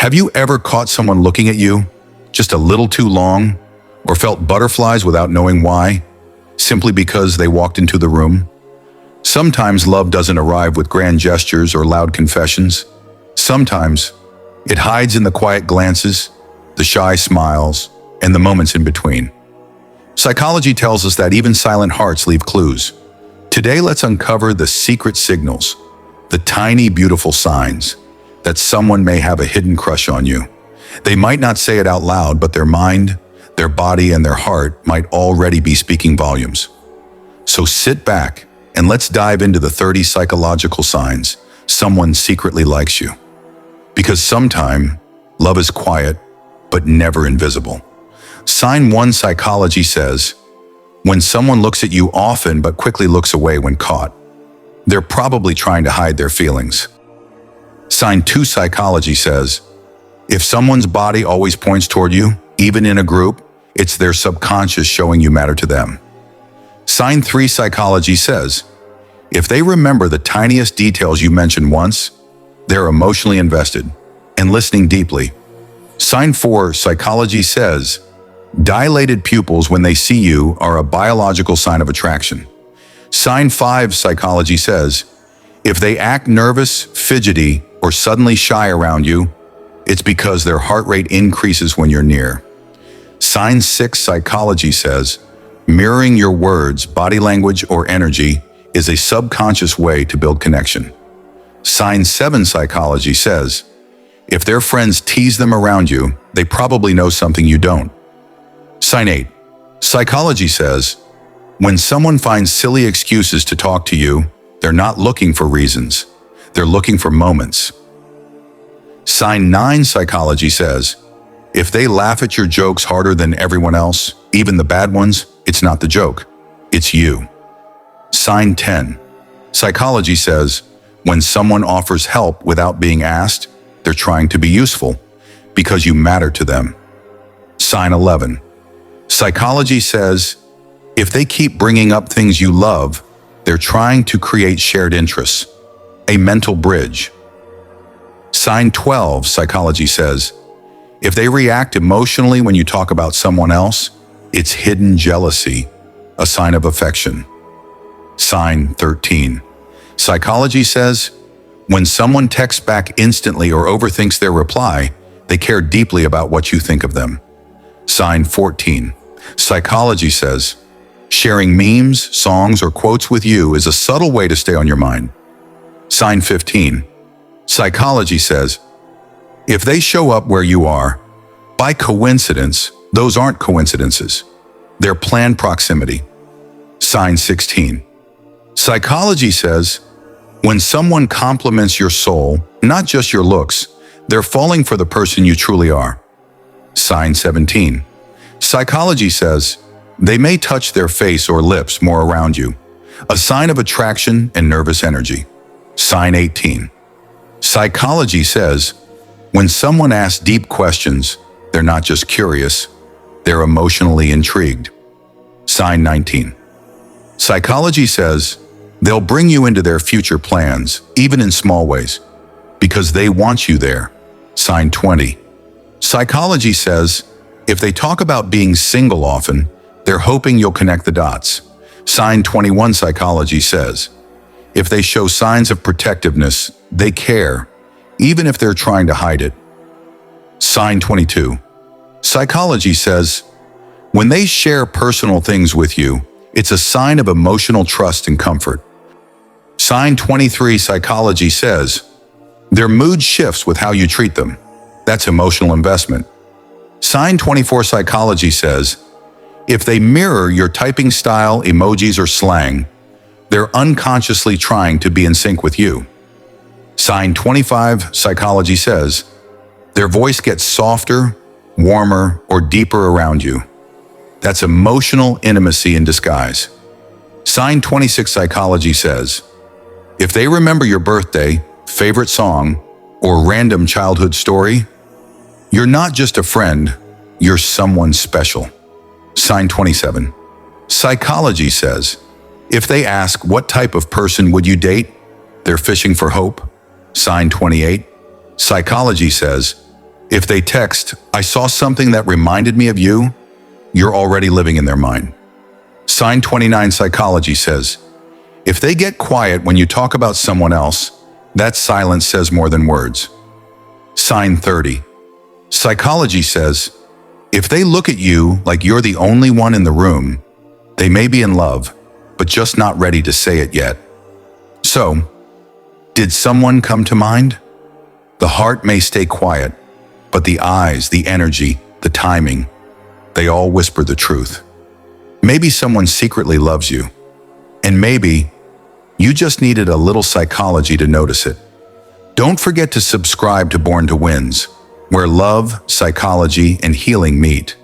Have you ever caught someone looking at you just a little too long, or felt butterflies without knowing why, simply because they walked into the room? Sometimes love doesn't arrive with grand gestures or loud confessions. Sometimes it hides in the quiet glances, the shy smiles, and the moments in between. Psychology tells us that even silent hearts leave clues. Today, let's uncover the secret signals, the tiny, beautiful signs that someone may have a hidden crush on you. They might not say it out loud, but their mind, their body, and their heart might already be speaking volumes. So sit back and let's dive into the 30 psychological signs someone secretly likes you. Because sometimes love is quiet, but never invisible. Sign 1, psychology says, when someone looks at you often but quickly looks away when caught, they're probably trying to hide their feelings. Sign 2, psychology says, if someone's body always points toward you, even in a group, it's their subconscious showing you matter to them. Sign 3, psychology says, if they remember the tiniest details you mentioned once, they're emotionally invested and listening deeply. Sign 4, psychology says, dilated pupils when they see you are a biological sign of attraction. Sign 5, psychology says, if they act nervous, fidgety, or suddenly shy around you, it's because their heart rate increases when you're near. Sign 6, psychology says, mirroring your words, body language, or energy is a subconscious way to build connection. Sign 7, psychology says, if their friends tease them around you, they probably know something you don't. Sign 8, psychology says, when someone finds silly excuses to talk to you, they're not looking for reasons. They're looking for moments. Sign 9, psychology says, if they laugh at your jokes harder than everyone else, even the bad ones, it's not the joke, it's you. Sign 10, psychology says, when someone offers help without being asked, they're trying to be useful because you matter to them. Sign 11, psychology says, if they keep bringing up things you love, they're trying to create shared interests, a mental bridge. Sign 12, psychology says, if they react emotionally when you talk about someone else, it's hidden jealousy, a sign of affection. Sign 13, psychology says, when someone texts back instantly or overthinks their reply, they care deeply about what you think of them. Sign 14, psychology says, sharing memes, songs, or quotes with you is a subtle way to stay on your mind. Sign 15, psychology says, if they show up where you are, by coincidence, those aren't coincidences. They're planned proximity. Sign 16, psychology says, when someone compliments your soul, not just your looks, they're falling for the person you truly are. Sign 17, psychology says, they may touch their face or lips more around you, a sign of attraction and nervous energy. Sign 18, psychology says, when someone asks deep questions, they're not just curious, they're emotionally intrigued. Sign 19, psychology says, they'll bring you into their future plans, even in small ways, because they want you there. Sign 20, psychology says, if they talk about being single often, they're hoping you'll connect the dots. Sign 21, psychology says, if they show signs of protectiveness, they care, even if they're trying to hide it. Sign 22, psychology says, when they share personal things with you, it's a sign of emotional trust and comfort. Sign 23, psychology says, their mood shifts with how you treat them. That's emotional investment. Sign 24, psychology says, if they mirror your typing style, emojis, or slang, they're unconsciously trying to be in sync with you. Sign 25, psychology says, their voice gets softer, warmer, or deeper around you. That's emotional intimacy in disguise. Sign 26, psychology says, if they remember your birthday, favorite song, or random childhood story, you're not just a friend, you're someone special. Sign 27, psychology says, if they ask what type of person would you date, they're fishing for hope. Sign 28, psychology says, If they text, "I saw something that reminded me of you," you're already living in their mind. Sign 29 Psychology says, if they get quiet when you talk about someone else, that silence says more than words. Sign 30. Psychology says, if they look at you like you're the only one in the room, they may be in love, but just not ready to say it yet. So, did someone come to mind? The heart may stay quiet, but the eyes, the energy, the timing, they all whisper the truth. Maybe someone secretly loves you, and maybe you just needed a little psychology to notice it. Don't forget to subscribe to Born to Wins, where love, psychology, and healing meet.